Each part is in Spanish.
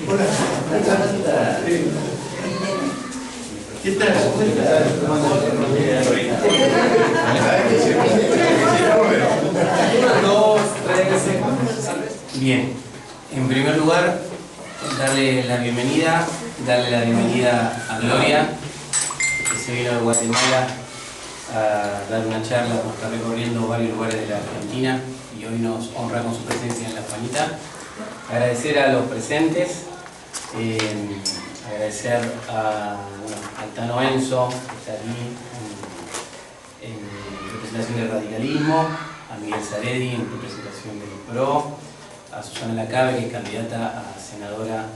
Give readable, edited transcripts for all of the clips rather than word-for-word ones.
Hola. ¿Qué tal? ¿Cómo estás? Bien, en primer lugar, darle la bienvenida a Gloria, que se vino de Guatemala a dar una charla, está recorriendo varios lugares de la Argentina y hoy nos honra con su presencia en La Juanita. Agradecer a los presentes, agradecer al Tano Enzo, que está aquí en representación del radicalismo, a Miguel Zaredi en representación del PRO, a Susana Lacabe, que es candidata a senadora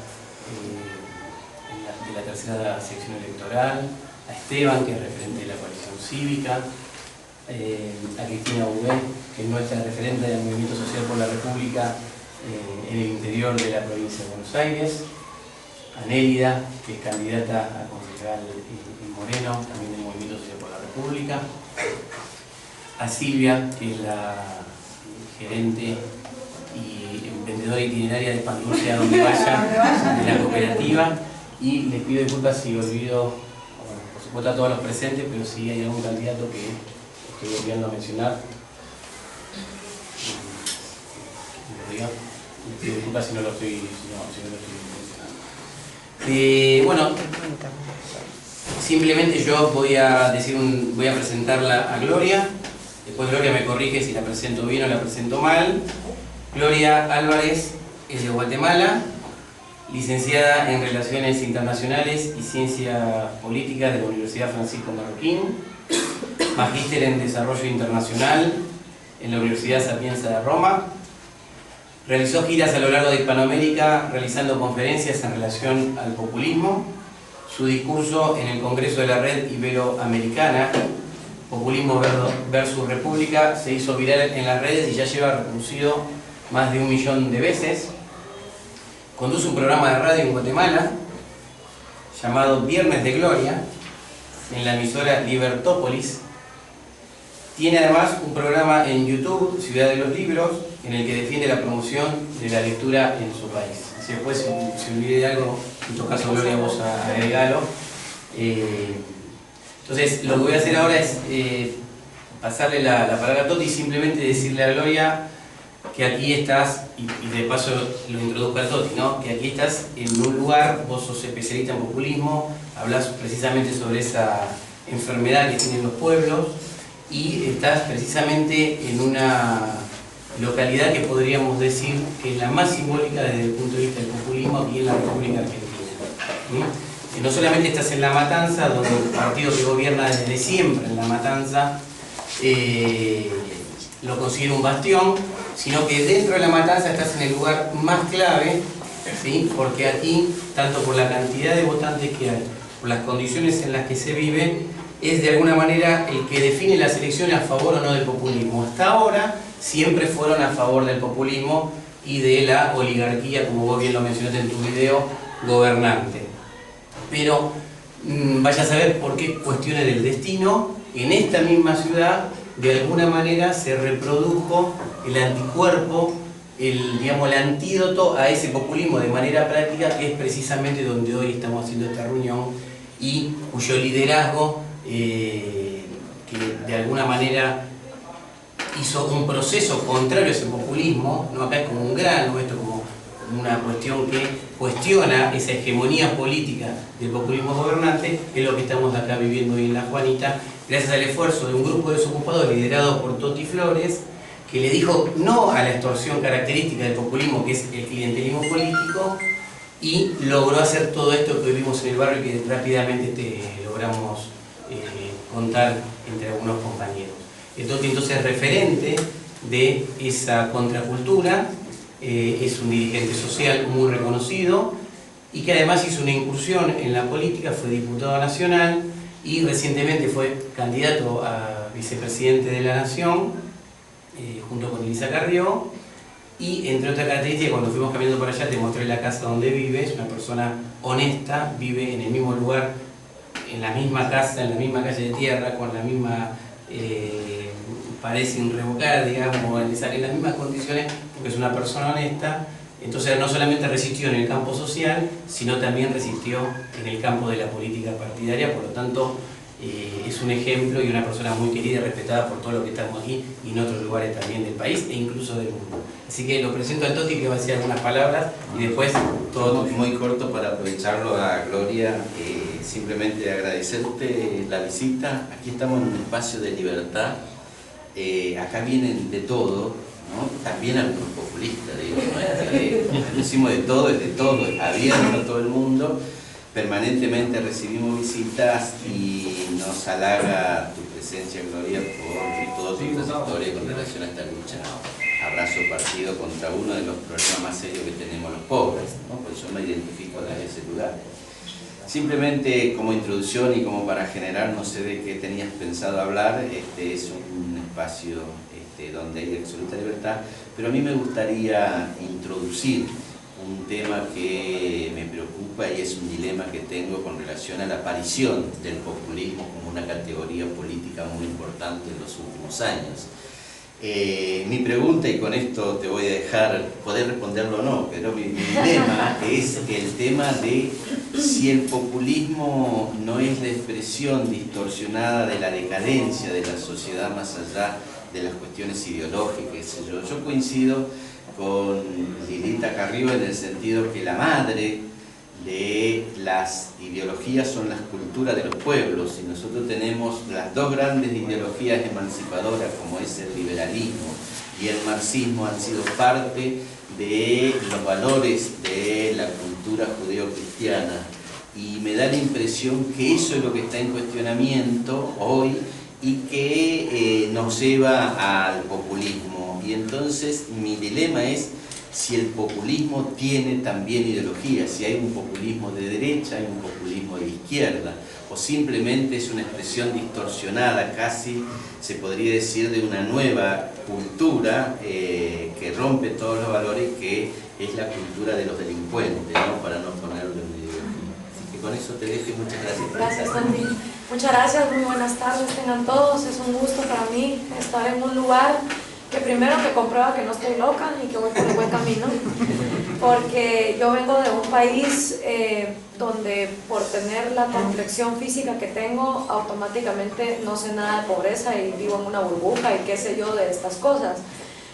de la tercera sección electoral, a Esteban, que es referente de la coalición cívica, a Cristina Ubé, que es nuestra referente del Movimiento Social por la República en el interior de la provincia de Buenos Aires, a Nélida, que es candidata a concejal en Moreno, también del Movimiento Social por la República, a Silvia, que es la gerente y vendedora itineraria de pan dulce a donde vaya de la cooperativa, y les pido disculpas si olvido, bueno, por supuesto a todos los presentes, pero si hay algún candidato que estoy olvidando mencionar, les pido disculpas si no lo estoy mencionando. Bueno, simplemente yo voy a presentarla a Gloria. Después Gloria me corrige si la presento bien o la presento mal. Gloria Álvarez es de Guatemala, licenciada en Relaciones Internacionales y Ciencias Políticas de la Universidad Francisco Marroquín, magíster en Desarrollo Internacional en la Universidad Sapienza de Roma. Realizó giras a lo largo de Hispanoamérica realizando conferencias en relación al populismo. Su discurso en el Congreso de la Red Iberoamericana, Populismo versus República, se hizo viral en las redes y ya lleva reproducido más de 1 millón de veces. Conduce un programa de radio en Guatemala llamado Viernes de Gloria en la emisora Libertópolis. Tiene además un programa en YouTube, Ciudad de los Libros, en el que defiende la promoción de la lectura en su país. Si después se olvide de algo, en tu caso Gloria, vos agregalo. Entonces, lo que voy a hacer ahora es pasarle la palabra a Toti y simplemente decirle a Gloria que aquí estás, y de paso lo introduzco a Toti, ¿no? Que aquí estás en un lugar, vos sos especialista en populismo, hablas precisamente sobre esa enfermedad que tienen los pueblos, y estás precisamente en una localidad que podríamos decir que es la más simbólica desde el punto de vista del populismo aquí en la República Argentina. No solamente estás en La Matanza, donde el partido que gobierna desde siempre en La Matanza lo considera un bastión, sino que dentro de La Matanza estás en el lugar más clave, ¿sí? Porque aquí, tanto por la cantidad de votantes que hay, por las condiciones en las que se vive, es de alguna manera el que define las elecciones a favor o no del populismo. Hasta ahora siempre fueron a favor del populismo y de la oligarquía, como vos bien lo mencionaste en tu video, gobernante. Pero vaya a saber por qué cuestiones del destino, en esta misma ciudad, de alguna manera se reprodujo el anticuerpo, el antídoto a ese populismo de manera práctica, que es precisamente donde hoy estamos haciendo esta reunión y cuyo liderazgo, que de alguna manera hizo un proceso contrario a ese populismo, ¿no? Acá es como un grano, esto como una cuestión que cuestiona esa hegemonía política del populismo gobernante, es lo que estamos acá viviendo hoy en La Juanita, gracias al esfuerzo de un grupo de desocupados liderado por Toti Flores, que le dijo no a la extorsión característica del populismo, que es el clientelismo político, y logró hacer todo esto que vivimos en el barrio y que rápidamente logramos contar entre algunos compañeros. Toti entonces es referente de esa contracultura, es un dirigente social muy reconocido y que además hizo una incursión en la política, fue diputado nacional y recientemente fue candidato a vicepresidente de la Nación junto con Elisa Carrió. Y entre otras características, cuando fuimos caminando por allá te mostré la casa donde vive. Es una persona honesta, vive en el mismo lugar, en la misma casa, en la misma calle de tierra, con la misma pared sin revocar, digamos, en las mismas condiciones, porque es una persona honesta Entonces no solamente resistió en el campo social, sino también resistió en el campo de la política partidaria, por lo tanto es un ejemplo y una persona muy querida y respetada por todo lo que estamos aquí y en otros lugares también del país e incluso del mundo. Así que lo presento al Toti, que va a decir algunas palabras y después todo muy corto para aprovecharlo a Gloria, simplemente agradecerte la visita. Aquí estamos en un espacio de libertad, acá vienen de todo, ¿no? También algunos populistas, digo, ¿no? Decimos de todo, es abierto a todo el mundo. Permanentemente recibimos visitas y nos halaga tu presencia, Gloria, por toda tu trayectoria con relación a esta lucha. Abrazo partido contra uno de los problemas más serios que tenemos los pobres, ¿no? Por eso me identifico desde ese lugar. Simplemente como introducción y como para generar, no sé de qué tenías pensado hablar, es un espacio donde hay absoluta libertad, pero a mí me gustaría introducir un tema que me preocupa y es un dilema que tengo con relación a la aparición del populismo como una categoría política muy importante en los últimos años. Mi pregunta, y con esto te voy a dejar poder responderlo o no, pero mi dilema es el tema de si el populismo no es la expresión distorsionada de la decadencia de la sociedad más allá de las cuestiones ideológicas. Yo coincido con Lilita Carrió en el sentido que la madre de las ideologías son las culturas de los pueblos, y nosotros tenemos las dos grandes ideologías emancipadoras como es el liberalismo y el marxismo, han sido parte de los valores de la cultura judeo-cristiana, y me da la impresión que eso es lo que está en cuestionamiento hoy y que nos lleva al populismo. Y entonces mi dilema es si el populismo tiene también ideología, si hay un populismo de derecha, hay un populismo de izquierda, o simplemente es una expresión distorsionada, casi se podría decir, de una nueva cultura que rompe todos los valores, que es la cultura de los delincuentes, ¿no? Para no ponerlo en ideología. Así que con eso te dejo y muchas gracias. Gracias, Toti. Muchas gracias, muy buenas tardes tengan todos. Es un gusto para mí estar en un lugar que primero que comprueba que no estoy loca y que voy por el buen camino, porque yo vengo de un país donde por tener la complexión física que tengo, automáticamente no sé nada de pobreza y vivo en una burbuja y qué sé yo de estas cosas.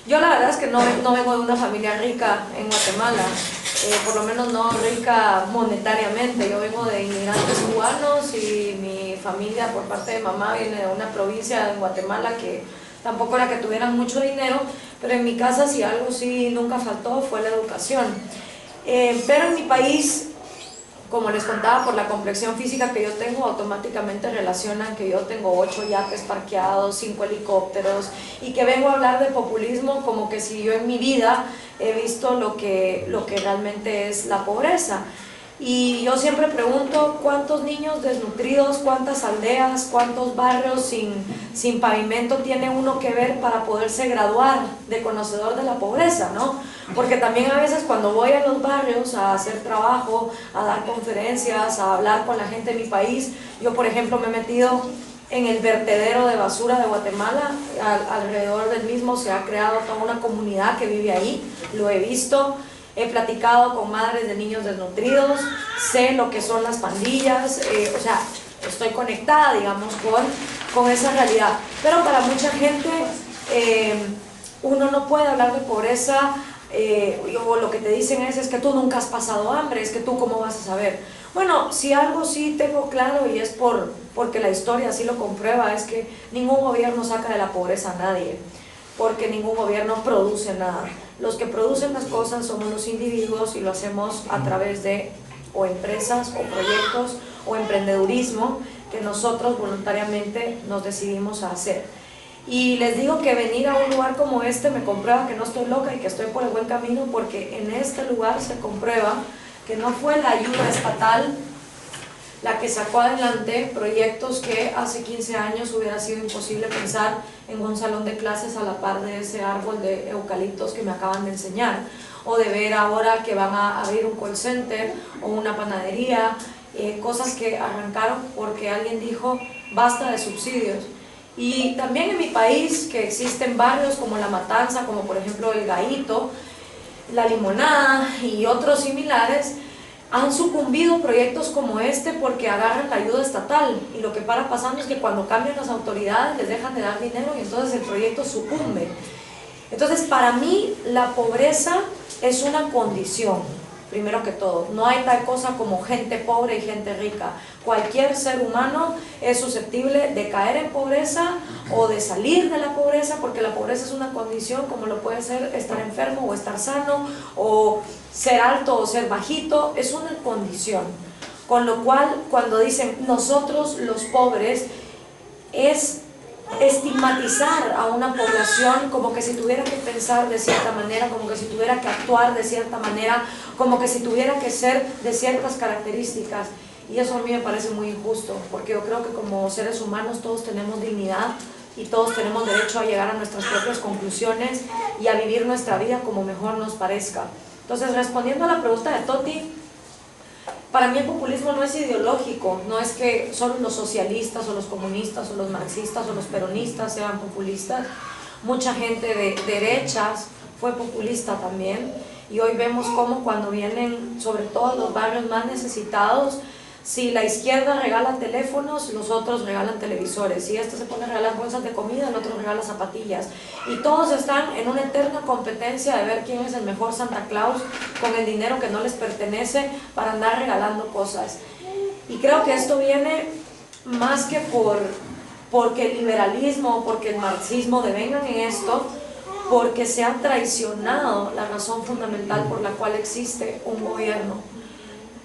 Yo la verdad es que no vengo de una familia rica en Guatemala, por lo menos no rica monetariamente. Yo vengo de inmigrantes cubanos y mi familia por parte de mamá viene de una provincia en Guatemala que tampoco era que tuvieran mucho dinero, pero en mi casa si algo sí nunca faltó fue la educación. Pero en mi país, como les contaba, por la complexión física que yo tengo, automáticamente relacionan que yo tengo 8 yates parqueados, 5 helicópteros, y que vengo a hablar de populismo como que si yo en mi vida he visto lo que realmente es la pobreza. Y yo siempre pregunto cuántos niños desnutridos, cuántas aldeas, cuántos barrios sin pavimento tiene uno que ver para poderse graduar de conocedor de la pobreza, ¿no? Porque también a veces cuando voy a los barrios a hacer trabajo, a dar conferencias, a hablar con la gente de mi país, yo por ejemplo me he metido en el vertedero de basura de Guatemala, alrededor del mismo se ha creado toda una comunidad que vive ahí, lo he visto. He platicado con madres de niños desnutridos, sé lo que son las pandillas, o sea, estoy conectada, digamos, con esa realidad. Pero para mucha gente, uno no puede hablar de pobreza, o lo que te dicen es que tú nunca has pasado hambre, es que tú cómo vas a saber. Bueno, si algo sí tengo claro, y es porque la historia así lo comprueba, es que ningún gobierno saca de la pobreza a nadie, porque ningún gobierno produce nada. Los que producen las cosas somos los individuos y lo hacemos a través de o empresas o proyectos o emprendedurismo que nosotros voluntariamente nos decidimos a hacer. Y les digo que venir a un lugar como este me comprueba que no estoy loca y que estoy por el buen camino, porque en este lugar se comprueba que no fue la ayuda estatal la que sacó adelante proyectos que hace 15 años hubiera sido imposible pensar en un salón de clases a la par de ese árbol de eucaliptos que me acaban de enseñar, o de ver ahora que van a abrir un call center o una panadería, cosas que arrancaron porque alguien dijo basta de subsidios. Y también en mi país, que existen barrios como La Matanza, como por ejemplo El Gahito, La Limonada y otros similares han sucumbido proyectos como este porque agarran la ayuda estatal, y lo que para pasando es que cuando cambian las autoridades les dejan de dar dinero y entonces el proyecto sucumbe. Entonces, para mí la pobreza es una condición, primero que todo. No hay tal cosa como gente pobre y gente rica. Cualquier ser humano es susceptible de caer en pobreza o de salir de la pobreza, porque la pobreza es una condición, como lo puede ser estar enfermo o estar sano, o ser alto o ser bajito, es una condición. Con lo cual, cuando dicen nosotros los pobres, es estigmatizar a una población como que si tuviera que pensar de cierta manera, como que si tuviera que actuar de cierta manera, como que si tuviera que ser de ciertas características. Y eso a mí me parece muy injusto, porque yo creo que como seres humanos todos tenemos dignidad y todos tenemos derecho a llegar a nuestras propias conclusiones y a vivir nuestra vida como mejor nos parezca. Entonces, respondiendo a la pregunta de Toti, para mí el populismo no es ideológico, no es que solo los socialistas o los comunistas o los marxistas o los peronistas sean populistas. Mucha gente de derechas fue populista también, y hoy vemos cómo cuando vienen sobre todo a los barrios más necesitados, si la izquierda regala teléfonos, los otros regalan televisores. Si este se pone a regalar bolsas de comida, el otro regala zapatillas. Y todos están en una eterna competencia de ver quién es el mejor Santa Claus con el dinero que no les pertenece para andar regalando cosas. Y creo que esto viene más que porque el liberalismo o porque el marxismo devengan en esto, porque se ha traicionado la razón fundamental por la cual existe un gobierno.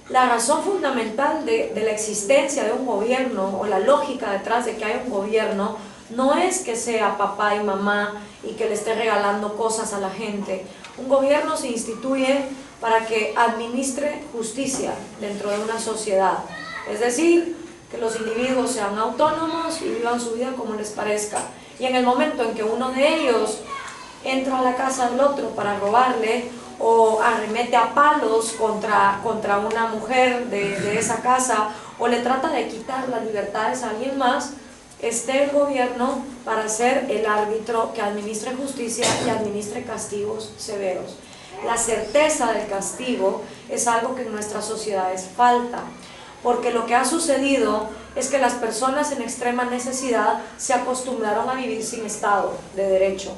La razón fundamental de la existencia de un gobierno, o la lógica detrás de que haya un gobierno, no es que sea papá y mamá y que le esté regalando cosas a la gente. Un gobierno se instituye para que administre justicia dentro de una sociedad, es decir, que los individuos sean autónomos y vivan su vida como les parezca. Y en el momento en que uno de ellos entra a la casa del otro para robarle, o arremete a palos contra una mujer de esa casa, o le trata de quitar las libertades a alguien más, esté el gobierno para ser el árbitro que administre justicia y administre castigos severos. La certeza del castigo es algo que en nuestras sociedades falta, porque lo que ha sucedido es que las personas en extrema necesidad se acostumbraron a vivir sin Estado de Derecho.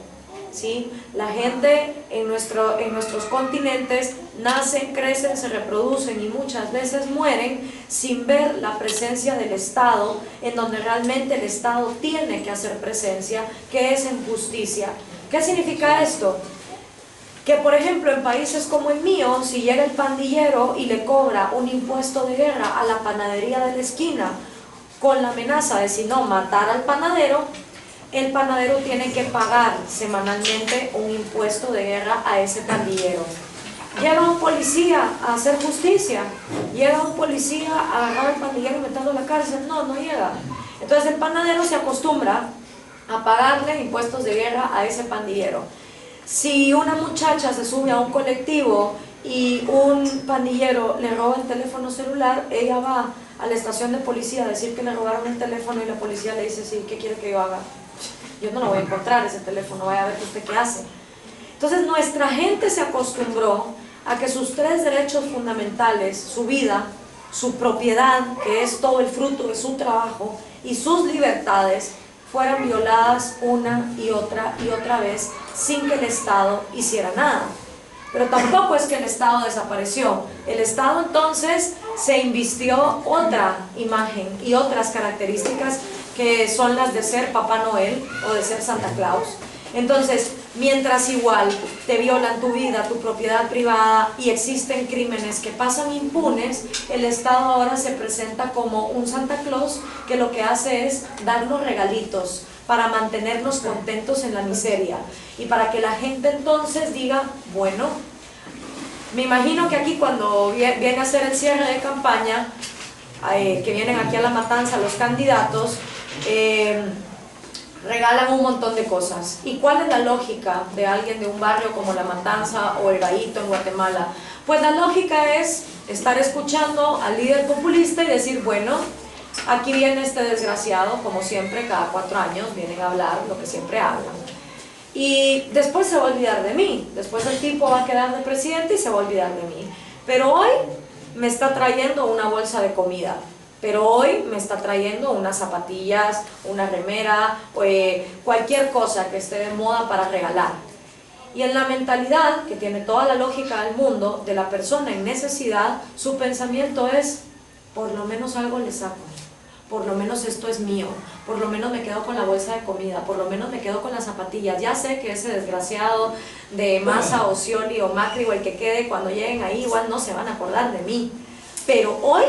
¿Sí? La gente en nuestros continentes nacen, crecen, se reproducen y muchas veces mueren sin ver la presencia del Estado, en donde realmente el Estado tiene que hacer presencia, que es en justicia. ¿Qué significa esto? Que por ejemplo en países como el mío, si llega el pandillero y le cobra un impuesto de guerra a la panadería de la esquina, con la amenaza de si no matar al panadero, el panadero tiene que pagar semanalmente un impuesto de guerra a ese pandillero. Llega un policía a hacer justicia, llega un policía a agarrar al pandillero y meterlo a la cárcel, no llega. Entonces el panadero se acostumbra a pagarle impuestos de guerra a ese pandillero. Si una muchacha se sube a un colectivo y un pandillero le roba el teléfono celular, ella va a la estación de policía a decir que le robaron el teléfono, y la policía le dice, sí, ¿qué quiere que yo haga? Yo no lo voy a encontrar ese teléfono, vaya a ver usted qué hace. Entonces nuestra gente se acostumbró a que sus tres derechos fundamentales, su vida, su propiedad, que es todo el fruto de su trabajo, y sus libertades, fueran violadas una y otra vez sin que el Estado hiciera nada. Pero tampoco es que el Estado desapareció. El Estado entonces se invistió otra imagen y otras características que son las de ser Papá Noel o de ser Santa Claus. Entonces, mientras igual te violan tu vida, tu propiedad privada, y existen crímenes que pasan impunes, el Estado ahora se presenta como un Santa Claus que lo que hace es darnos regalitos para mantenernos contentos en la miseria, y para que la gente entonces diga, bueno, me imagino que aquí cuando viene a hacer el cierre de campaña, que vienen aquí a la matanza los candidatos, regalan un montón de cosas. ¿Y cuál es la lógica de alguien de un barrio como La Matanza o El Gallito en Guatemala? Pues la lógica es estar escuchando al líder populista y decir, bueno, aquí viene este desgraciado, como siempre, cada 4 años vienen a hablar lo que siempre hablan. y después se va a olvidar de mí, después el tipo va a quedar de presidente y se va a olvidar de mí. Pero hoy me está trayendo una bolsa de comida, pero hoy me está trayendo unas zapatillas, una remera, cualquier cosa que esté de moda para regalar. Y en la mentalidad, que tiene toda la lógica del mundo, de la persona en necesidad, su pensamiento es, por lo menos algo le saco, por lo menos esto es mío, por lo menos me quedo con la bolsa de comida, por lo menos me quedo con las zapatillas. Ya sé que ese desgraciado de Massa o Scioli o Macri o el que quede, cuando lleguen ahí igual no se van a acordar de mí, pero hoy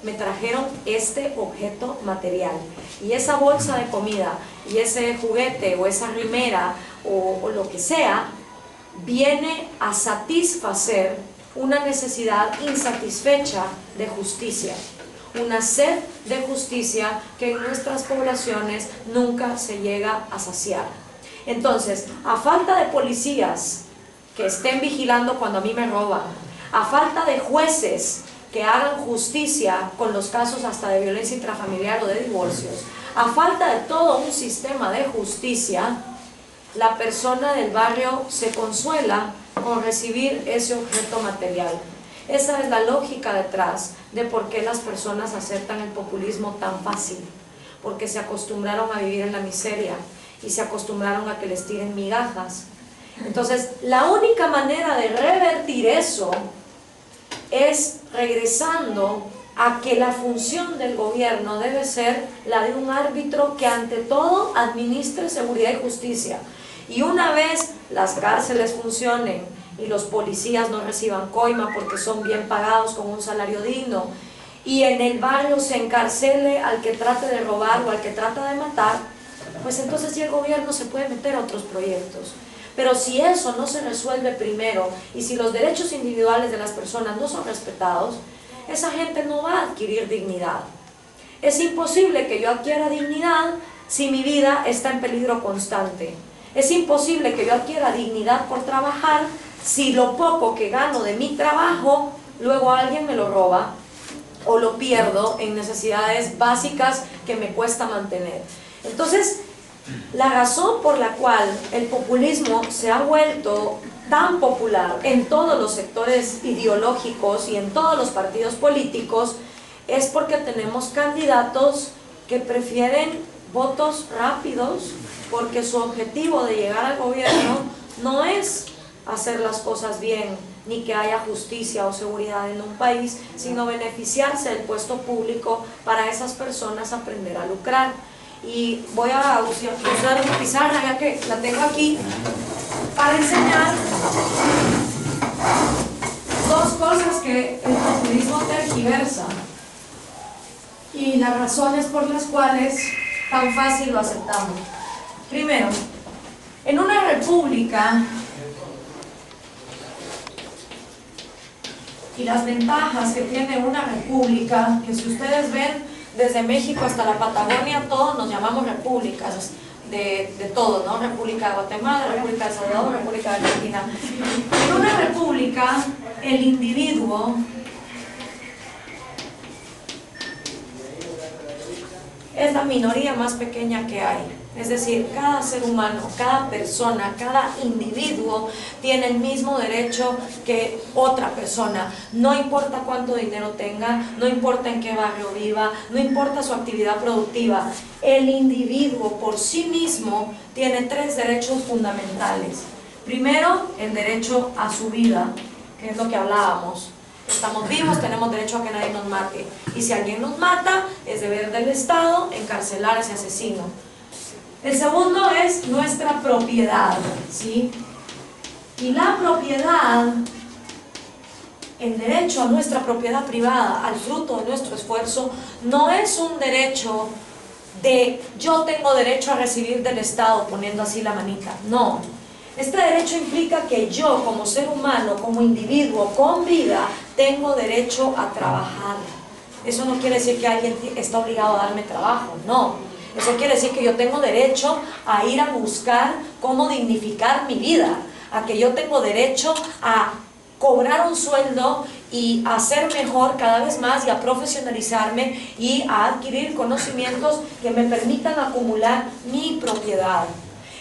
me trajeron este objeto material, y esa bolsa de comida y ese juguete o esa remera o lo que sea viene a satisfacer una necesidad insatisfecha de justicia, una sed de justicia que en nuestras poblaciones nunca se llega a saciar. Entonces, a falta de policías que estén vigilando cuando a mí me roban, a falta de jueces que hagan justicia con los casos hasta de violencia intrafamiliar o de divorcios, a falta de todo un sistema de justicia, la persona del barrio se consuela con recibir ese objeto material. Esa es la lógica detrás de por qué las personas aceptan el populismo tan fácil, porque se acostumbraron a vivir en la miseria y se acostumbraron a que les tiren migajas. Entonces, la única manera de revertir eso es regresando a que la función del gobierno debe ser la de un árbitro que ante todo administre seguridad y justicia. Y una vez las cárceles funcionen y los policías no reciban coima porque son bien pagados con un salario digno, y en el barrio se encarcele al que trate de robar o al que trata de matar, pues entonces ya el gobierno se puede meter a otros proyectos. Pero si eso no se resuelve primero, y si los derechos individuales de las personas no son respetados, esa gente no va a adquirir dignidad. Es imposible que yo adquiera dignidad si mi vida está en peligro constante. Es imposible que yo adquiera dignidad por trabajar si lo poco que gano de mi trabajo, luego alguien me lo roba o lo pierdo en necesidades básicas que me cuesta mantener. Entonces, la razón por la cual el populismo se ha vuelto tan popular en todos los sectores ideológicos y en todos los partidos políticos es porque tenemos candidatos que prefieren votos rápidos, porque su objetivo de llegar al gobierno no es hacer las cosas bien, ni que haya justicia o seguridad en un país, sino beneficiarse del puesto público para esas personas aprender a lucrar. Y voy a usar una pizarra, ya que la tengo aquí, para enseñar dos cosas que el populismo tergiversa y las razones por las cuales tan fácil lo aceptamos. Primero, en una república, y las ventajas que tiene una república, que si ustedes ven desde México hasta la Patagonia, todos nos llamamos repúblicas, de todo, ¿no? República de Guatemala, República de El Salvador, República de Argentina. En una república, el individuo es la minoría más pequeña que hay. Es decir, cada ser humano, cada persona, cada individuo tiene el mismo derecho que otra persona. No importa cuánto dinero tenga, no importa en qué barrio viva, no importa su actividad productiva. El individuo por sí mismo tiene tres derechos fundamentales. Primero, el derecho a su vida, que es lo que hablábamos. Estamos vivos, tenemos derecho a que nadie nos mate. Y si alguien nos mata, es deber del Estado encarcelar a ese asesino. El segundo es nuestra propiedad, ¿sí? Y la propiedad, el derecho a nuestra propiedad privada, al fruto de nuestro esfuerzo, no es un derecho de yo tengo derecho a recibir del Estado, poniendo así la manita. No. Este derecho implica que yo, como ser humano, como individuo con vida, tengo derecho a trabajar. Eso no quiere decir que alguien está obligado a darme trabajo, no. Eso quiere decir que yo tengo derecho a ir a buscar cómo dignificar mi vida, a que yo tengo derecho a cobrar un sueldo y a ser mejor cada vez más y a profesionalizarme y a adquirir conocimientos que me permitan acumular mi propiedad.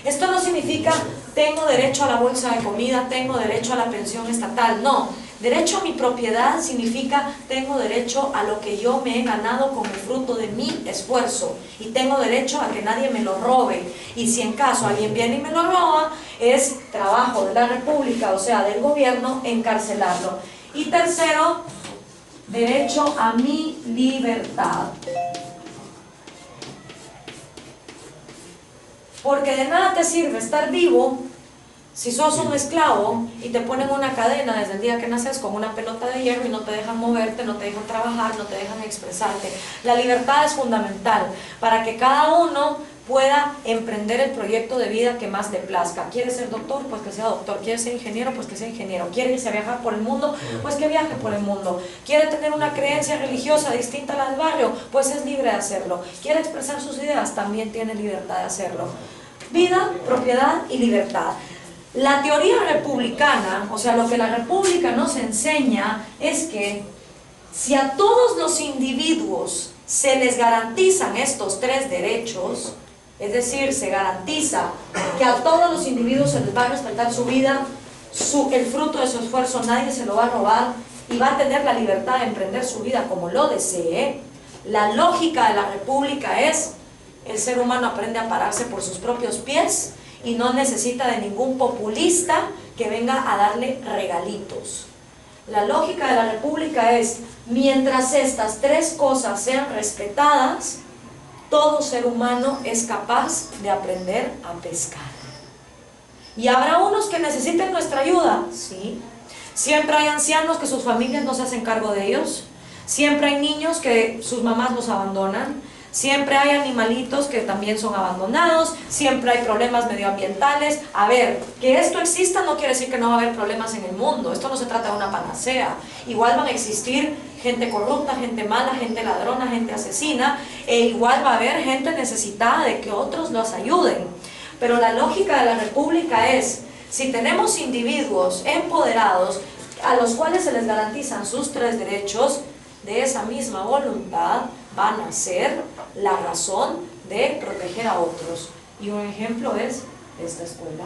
Esto no significa tengo derecho a la bolsa de comida, tengo derecho a la pensión estatal. No, derecho a mi propiedad significa tengo derecho a lo que yo me he ganado como fruto de mi esfuerzo, y tengo derecho a que nadie me lo robe, y si en caso alguien viene y me lo roba, es trabajo de la República, o sea del gobierno, encarcelarlo. Y tercero, derecho a mi libertad. Porque de nada te sirve estar vivo si sos un esclavo y te ponen una cadena desde el día que naces con una pelota de hierro y no te dejan moverte, no te dejan trabajar, no te dejan expresarte. La libertad es fundamental para que cada uno pueda emprender el proyecto de vida que más le plazca. ¿Quiere ser doctor? Pues que sea doctor. ¿Quiere ser ingeniero? Pues que sea ingeniero. ¿Quiere irse a viajar por el mundo? Pues que viaje por el mundo. ¿Quiere tener una creencia religiosa distinta a la del barrio? Pues es libre de hacerlo. ¿Quiere expresar sus ideas? También tiene libertad de hacerlo. Vida, propiedad y libertad. La teoría republicana, o sea, lo que la república nos enseña es que si a todos los individuos se les garantizan estos tres derechos, es decir, se garantiza que a todos los individuos se les va a respetar su vida, el fruto de su esfuerzo nadie se lo va a robar, y va a tener la libertad de emprender su vida como lo desee. La lógica de la república es: el ser humano aprende a pararse por sus propios pies y no necesita de ningún populista que venga a darle regalitos. La lógica de la república es: mientras estas tres cosas sean respetadas, todo ser humano es capaz de aprender a pescar. ¿Y habrá unos que necesiten nuestra ayuda? Sí. Siempre hay ancianos que sus familias no se hacen cargo de ellos. Siempre hay niños que sus mamás los abandonan. Siempre hay animalitos que también son abandonados. Siempre hay problemas medioambientales. A ver, que esto exista no quiere decir que no va a haber problemas en el mundo. Esto no se trata de una panacea. Igual van a existir gente corrupta, gente mala, gente ladrona, gente asesina, e igual va a haber gente necesitada de que otros los ayuden. Pero la lógica de la república es: si tenemos individuos empoderados a los cuales se les garantizan sus tres derechos, de esa misma voluntad van a ser la razón de proteger a otros. Y un ejemplo es esta escuela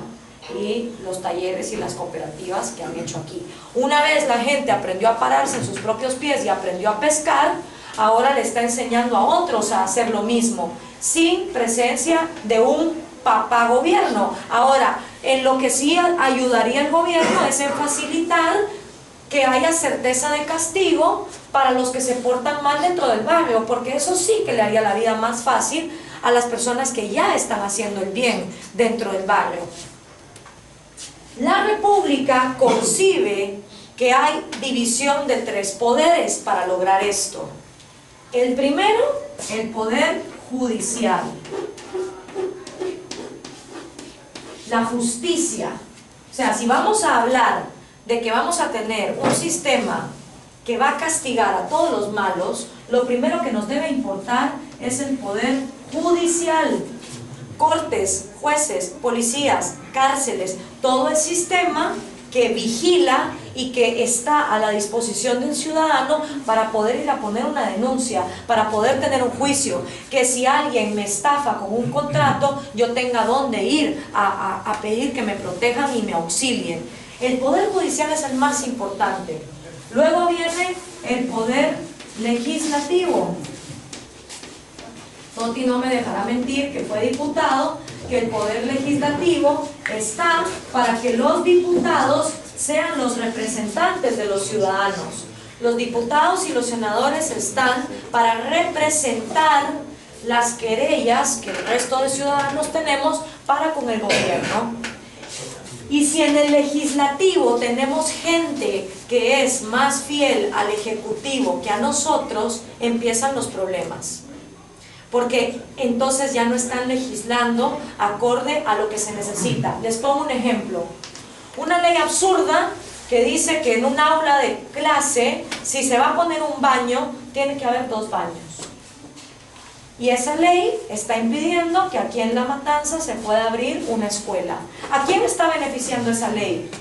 y los talleres y las cooperativas que han hecho aquí. Una vez la gente aprendió a pararse en sus propios pies y aprendió a pescar, ahora le está enseñando a otros a hacer lo mismo, sin presencia de un papá gobierno. Ahora, en lo que sí ayudaría el gobierno es en facilitar que haya certeza de castigo para los que se portan mal dentro del barrio, porque eso sí que le haría la vida más fácil a las personas que ya están haciendo el bien dentro del barrio. La república concibe que hay división de tres poderes para lograr esto. El primero, el poder judicial. La justicia. O sea, si vamos a hablar de que vamos a tener un sistema que va a castigar a todos los malos, lo primero que nos debe importar es el poder judicial. Cortes, jueces, policías, cárceles, todo el sistema que vigila y que está a la disposición del ciudadano para poder ir a poner una denuncia, para poder tener un juicio, que si alguien me estafa con un contrato, yo tenga dónde ir a pedir que me protejan y me auxilien. El poder judicial es el más importante. Luego viene el poder legislativo. Toti no me dejará mentir, que fue diputado, que el poder legislativo está para que los diputados sean los representantes de los ciudadanos. Los diputados y los senadores están para representar las querellas que el resto de ciudadanos tenemos para con el gobierno. Y si en el legislativo tenemos gente que es más fiel al ejecutivo que a nosotros, empiezan los problemas. Porque entonces ya no están legislando acorde a lo que se necesita. Les pongo un ejemplo. Una ley absurda que dice que en un aula de clase, si se va a poner un baño, tiene que haber 2 baños. Y esa ley está impidiendo que aquí en La Matanza se pueda abrir una escuela. ¿A quién está beneficiando esa ley?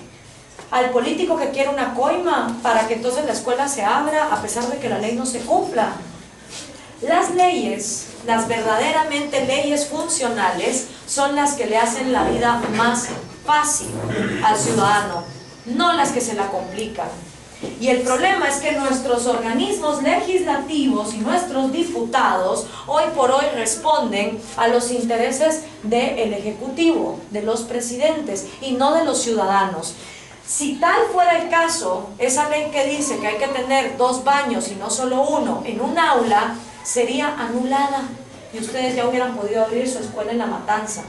Al político que quiere una coima para que entonces la escuela se abra a pesar de que la ley no se cumpla. Las leyes, las verdaderamente leyes funcionales, son las que le hacen la vida más fácil al ciudadano, no las que se la complican. Y el problema es que nuestros organismos legislativos y nuestros diputados hoy por hoy responden a los intereses del Ejecutivo, de los presidentes y no de los ciudadanos. Si tal fuera el caso, esa ley que dice que hay que tener 2 baños y no solo uno en un aula, sería anulada y ustedes ya hubieran podido abrir su escuela en La Matanza.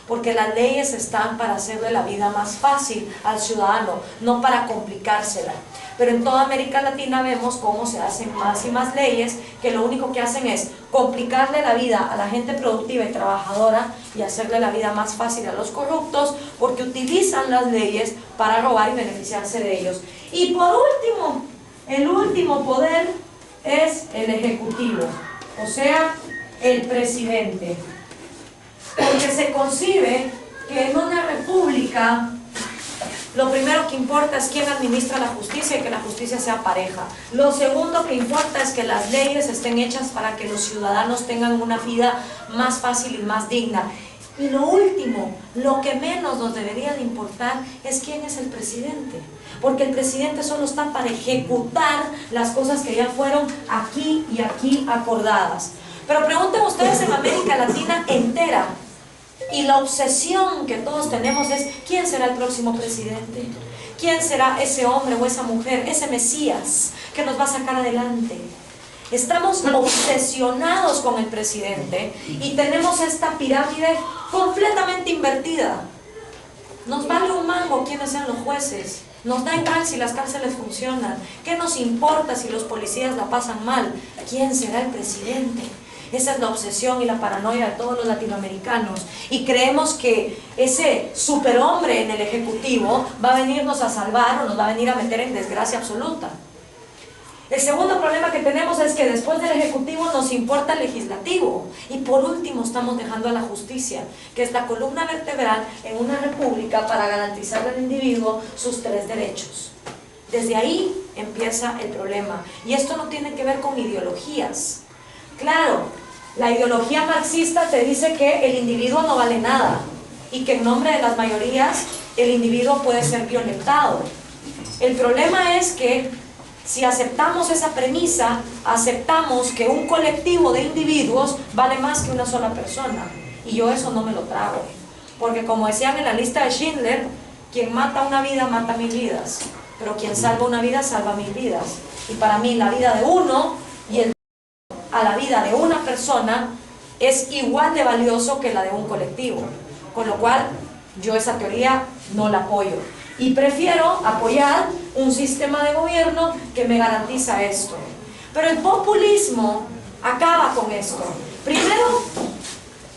Porque las leyes están para hacerle la vida más fácil al ciudadano, no para complicársela. Pero en toda América Latina vemos cómo se hacen más y más leyes que lo único que hacen es complicarle la vida a la gente productiva y trabajadora y hacerle la vida más fácil a los corruptos, porque utilizan las leyes para robar y beneficiarse de ellos. Y por último, el último poder es el Ejecutivo, o sea, el presidente. Porque se concibe que en una república lo primero que importa es quién administra la justicia y que la justicia sea pareja. Lo segundo que importa es que las leyes estén hechas para que los ciudadanos tengan una vida más fácil y más digna. Y lo último, lo que menos nos debería de importar es quién es el presidente. Porque el presidente solo está para ejecutar las cosas que ya fueron aquí y aquí acordadas. Pero pregunten ustedes en América Latina entera, y la obsesión que todos tenemos es ¿quién será el próximo presidente? ¿Quién será ese hombre o esa mujer, ese Mesías que nos va a sacar adelante? Estamos obsesionados con el presidente y tenemos esta pirámide completamente invertida. Nos vale un mango quiénes sean los jueces, nos da igual si las cárceles funcionan, ¿qué nos importa si los policías la pasan mal? ¿Quién será el presidente? Esa es la obsesión y la paranoia de todos los latinoamericanos, y creemos que ese superhombre en el Ejecutivo va a venirnos a salvar o nos va a venir a meter en desgracia absoluta. El segundo problema que tenemos es que después del Ejecutivo nos importa el Legislativo, y por último estamos dejando a la justicia, que es la columna vertebral en una república para garantizar al individuo sus 3 derechos. Desde ahí empieza el problema, y esto no tiene que ver con ideologías. Claro, la ideología marxista te dice que el individuo no vale nada y que en nombre de las mayorías el individuo puede ser violentado. El problema es que si aceptamos esa premisa, aceptamos que un colectivo de individuos vale más que una sola persona, y yo eso no me lo trago, porque como decían en la lista de Schindler, quien mata una vida mata 1000 vidas, pero quien salva una vida salva 1000 vidas, y para mí la vida de uno y el a la vida de una persona es igual de valioso que la de un colectivo, con lo cual yo esa teoría no la apoyo y prefiero apoyar un sistema de gobierno que me garantiza esto. Pero el populismo acaba con esto. Primero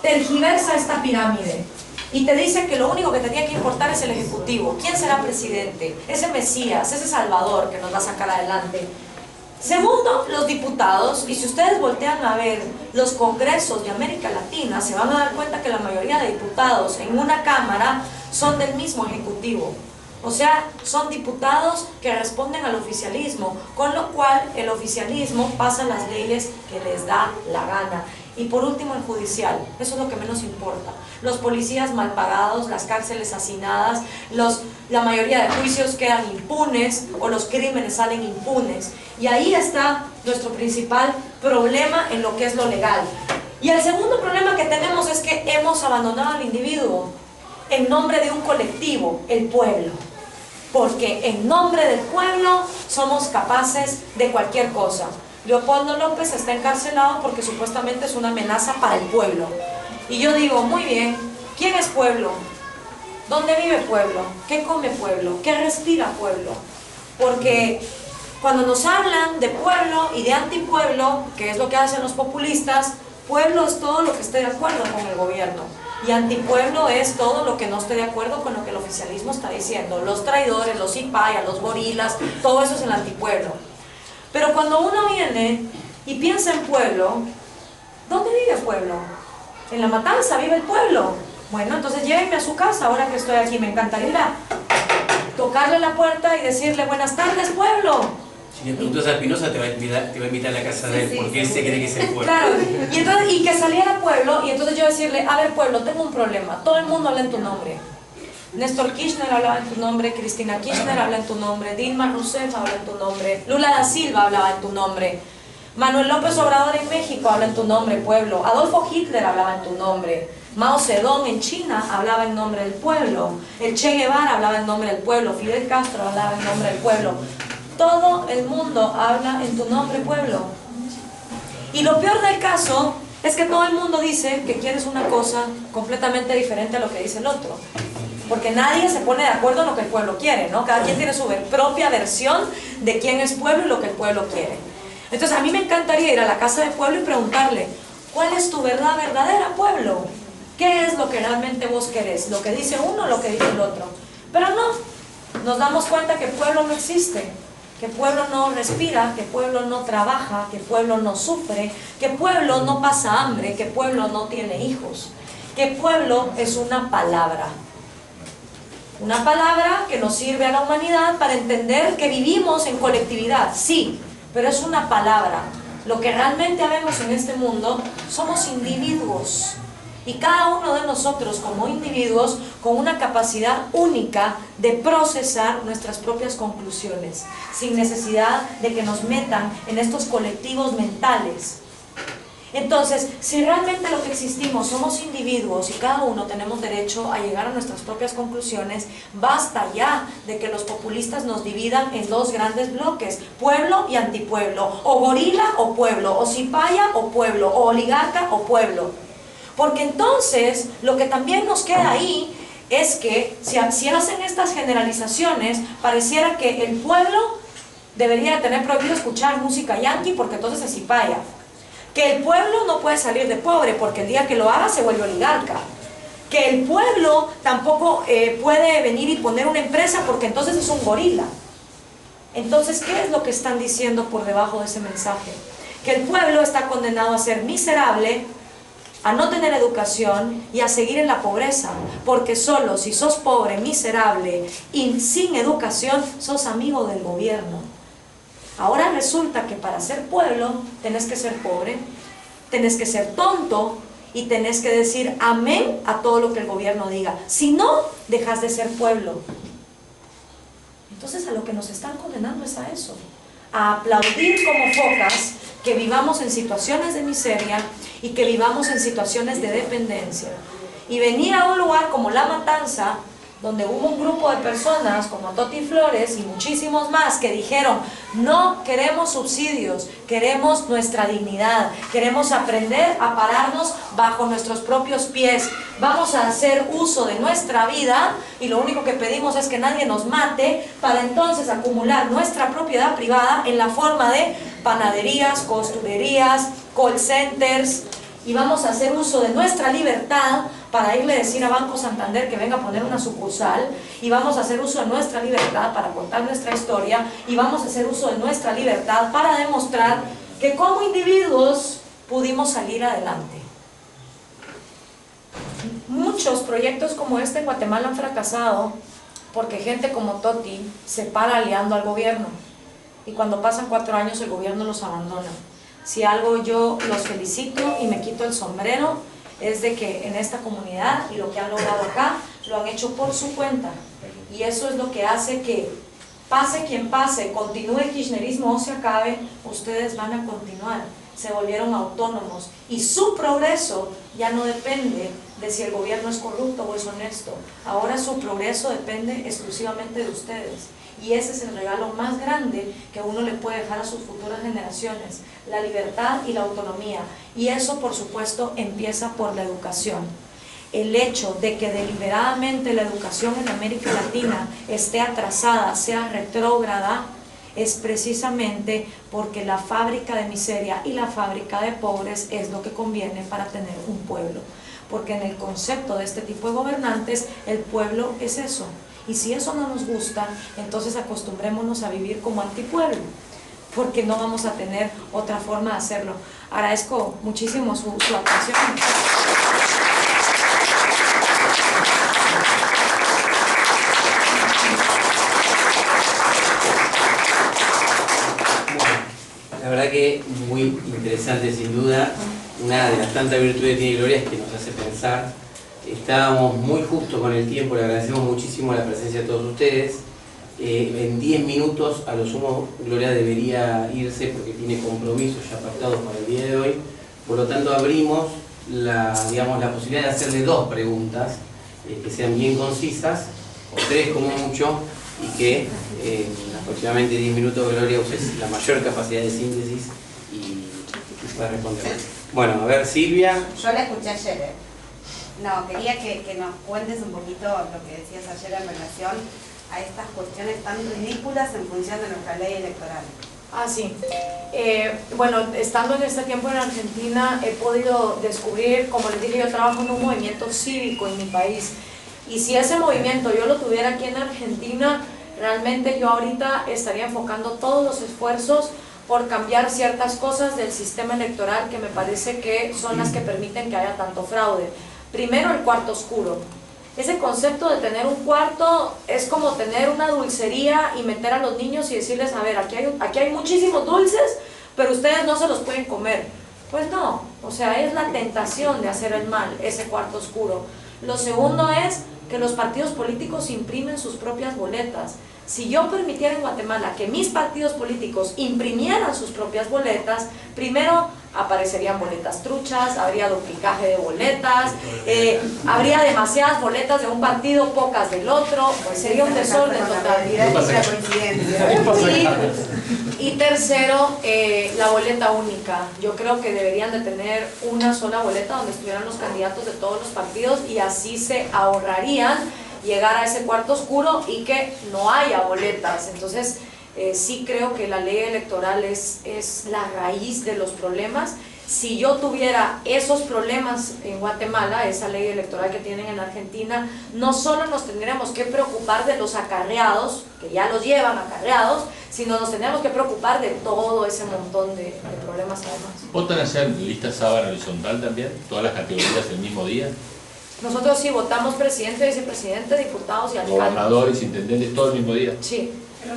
tergiversa esta pirámide y te dice que lo único que tenía que importar es el Ejecutivo. ¿Quién será presidente? Ese Mesías, ese Salvador que nos va a sacar adelante. Segundo, los diputados, y si ustedes voltean a ver los congresos de América Latina, se van a dar cuenta que la mayoría de diputados en una cámara son del mismo ejecutivo. O sea, son diputados que responden al oficialismo, con lo cual el oficialismo pasa las leyes que les da la gana. Y por último, el judicial, eso es lo que menos importa. Los policías mal pagados, las cárceles hacinadas, la mayoría de juicios quedan impunes o los crímenes salen impunes. Y ahí está nuestro principal problema en lo que es lo legal. Y el segundo problema que tenemos es que hemos abandonado al individuo en nombre de un colectivo, el pueblo. Porque en nombre del pueblo somos capaces de cualquier cosa. Leopoldo López está encarcelado porque supuestamente es una amenaza para el pueblo. Y yo digo, muy bien, ¿quién es pueblo? ¿Dónde vive pueblo? ¿Qué come pueblo? ¿Qué respira pueblo? Porque cuando nos hablan de pueblo y de antipueblo, que es lo que hacen los populistas, pueblo es todo lo que esté de acuerdo con el gobierno. Y antipueblo es todo lo que no esté de acuerdo con lo que el oficialismo está diciendo. Los traidores, los cipayas, los gorilas, todo eso es el antipueblo. Pero cuando uno viene y piensa en pueblo, ¿dónde vive pueblo? En La Matanza vive el pueblo. Bueno, entonces llévenme a su casa ahora que estoy aquí. Me encantaría ir a tocarle la puerta y decirle, buenas tardes, pueblo. Si le preguntas a Espinosa, te va a invitar a la casa de él, porque él se cree que es el pueblo. Claro, y que saliera pueblo, y entonces yo decirle, a ver pueblo, tengo un problema, todo el mundo habla en tu nombre. Néstor Kirchner hablaba en tu nombre, Cristina Kirchner habla en tu nombre, Dilma Rousseff habla en tu nombre, Lula da Silva hablaba en tu nombre, Manuel López Obrador en México habla en tu nombre, pueblo, Adolfo Hitler hablaba en tu nombre, Mao Zedong en China hablaba en nombre del pueblo, el Che Guevara hablaba en nombre del pueblo, Fidel Castro hablaba en nombre del pueblo. Todo el mundo habla en tu nombre, pueblo. Y lo peor del caso es que todo el mundo dice que quieres una cosa completamente diferente a lo que dice el otro. Porque nadie se pone de acuerdo en lo que el pueblo quiere, ¿no? Cada quien tiene su propia versión de quién es pueblo y lo que el pueblo quiere. Entonces a mí me encantaría ir a la casa del pueblo y preguntarle, ¿cuál es tu verdad verdadera, pueblo? ¿Qué es lo que realmente vos querés? ¿Lo que dice uno o lo que dice el otro? Pero no, nos damos cuenta que pueblo no existe, que pueblo no respira, que pueblo no trabaja, que pueblo no sufre, que pueblo no pasa hambre, que pueblo no tiene hijos, que pueblo es una palabra. Una palabra que nos sirve a la humanidad para entender que vivimos en colectividad, sí, pero es una palabra. Lo que realmente habemos en este mundo somos individuos. Y cada uno de nosotros como individuos con una capacidad única de procesar nuestras propias conclusiones, sin necesidad de que nos metan en estos colectivos mentales. Entonces, si realmente lo que existimos somos individuos y cada uno tenemos derecho a llegar a nuestras propias conclusiones, basta ya de que los populistas nos dividan en dos grandes bloques, pueblo y antipueblo, o gorila o pueblo, o cipaya o pueblo, o oligarca o pueblo. Porque entonces, lo que también nos queda ahí es que si hacen estas generalizaciones, pareciera que el pueblo debería tener prohibido escuchar música yanqui porque entonces es cipaya. Que el pueblo no puede salir de pobre porque el día que lo haga se vuelve oligarca. Que el pueblo tampoco puede venir y poner una empresa porque entonces es un gorila. Entonces, ¿qué es lo que están diciendo por debajo de ese mensaje? Que el pueblo está condenado a ser miserable, a no tener educación y a seguir en la pobreza, porque solo si sos pobre, miserable y sin educación, sos amigo del gobierno. Ahora resulta que para ser pueblo tenés que ser pobre, tenés que ser tonto y tenés que decir amén a todo lo que el gobierno diga. Si no, dejas de ser pueblo. Entonces a lo que nos están condenando es a eso, a aplaudir como focas que vivamos en situaciones de miseria y que vivamos en situaciones de dependencia. Y venir a un lugar como La Matanza, donde hubo un grupo de personas como Toti Flores y muchísimos más que dijeron, no queremos subsidios, queremos nuestra dignidad, queremos aprender a pararnos bajo nuestros propios pies, vamos a hacer uso de nuestra vida y lo único que pedimos es que nadie nos mate para entonces acumular nuestra propiedad privada en la forma de panaderías, costurerías, call centers, y vamos a hacer uso de nuestra libertad para irle a decir a Banco Santander que venga a poner una sucursal, y vamos a hacer uso de nuestra libertad para contar nuestra historia, y vamos a hacer uso de nuestra libertad para demostrar que como individuos pudimos salir adelante. Muchos proyectos como este en Guatemala han fracasado porque gente como Toti se para aliando al gobierno, y cuando pasan 4 años el gobierno los abandona. Si algo yo los felicito y me quito el sombrero es de que en esta comunidad y lo que han logrado acá lo han hecho por su cuenta, y eso es lo que hace que pase quien pase, continúe el kirchnerismo o se acabe, ustedes van a continuar, se volvieron autónomos y su progreso ya no depende de si el gobierno es corrupto o es honesto, ahora su progreso depende exclusivamente de ustedes. Y ese es el regalo más grande que uno le puede dejar a sus futuras generaciones, la libertad y la autonomía. Y eso, por supuesto, empieza por la educación. El hecho de que deliberadamente la educación en América Latina esté atrasada, sea retrógrada, es precisamente porque la fábrica de miseria y la fábrica de pobres es lo que conviene para tener un pueblo. Porque en el concepto de este tipo de gobernantes, el pueblo es eso. Y si eso no nos gusta, entonces acostumbrémonos a vivir como antipueblo, porque no vamos a tener otra forma de hacerlo. Agradezco muchísimo su atención. La verdad que muy interesante sin duda. Una de las tantas virtudes que tiene Gloria es que nos hace pensar Estábamos muy justo con el tiempo, le agradecemos muchísimo la presencia de todos ustedes. En 10 minutos a lo sumo Gloria debería irse porque tiene compromisos ya pactados para el día de hoy. Por lo tanto abrimos la posibilidad de hacerle 2 preguntas que sean bien concisas, o 3 como mucho, y que en aproximadamente 10 minutos Gloria use la mayor capacidad de síntesis y pueda responder. Bueno, a ver, Silvia. Yo la escuché ayer. No, quería que nos cuentes un poquito lo que decías ayer en relación a estas cuestiones tan ridículas en función de nuestra ley electoral. Ah, sí. Bueno, estando en este tiempo en Argentina he podido descubrir, como les dije, yo trabajo en un movimiento cívico en mi país. Y si ese movimiento yo lo tuviera aquí en Argentina, realmente yo ahorita estaría enfocando todos los esfuerzos por cambiar ciertas cosas del sistema electoral que me parece que son las que permiten que haya tanto fraude. Primero, el cuarto oscuro. Ese concepto de tener un cuarto es como tener una dulcería y meter a los niños y decirles, a ver, aquí hay muchísimos dulces, pero ustedes no se los pueden comer. Pues no, o sea, es la tentación de hacer el mal, ese cuarto oscuro. Lo segundo es que los partidos políticos imprimen sus propias boletas. Si yo permitiera en Guatemala que mis partidos políticos imprimieran sus propias boletas, primero aparecerían boletas truchas, habría duplicaje de boletas, habría demasiadas boletas de un partido, pocas del otro, pues sería un desorden total. Y tercero, la boleta única. Yo creo que deberían de tener una sola boleta donde estuvieran los candidatos de todos los partidos y así se ahorrarían llegar a ese cuarto oscuro y que no haya boletas. Entonces sí creo que la ley electoral es la raíz de los problemas. Si yo tuviera esos problemas en Guatemala, esa ley electoral que tienen en Argentina, no solo nos tendríamos que preocupar de los acarreados, que ya los llevan acarreados, sino nos tendríamos que preocupar de todo ese montón de problemas además. ¿Votan a hacer lista sábana horizontal también? ¿Todas las categorías el mismo día? Nosotros sí votamos presidente, vicepresidente, diputados y alcaldes. Gobernadores, intendentes, todo el mismo día. Sí. Pero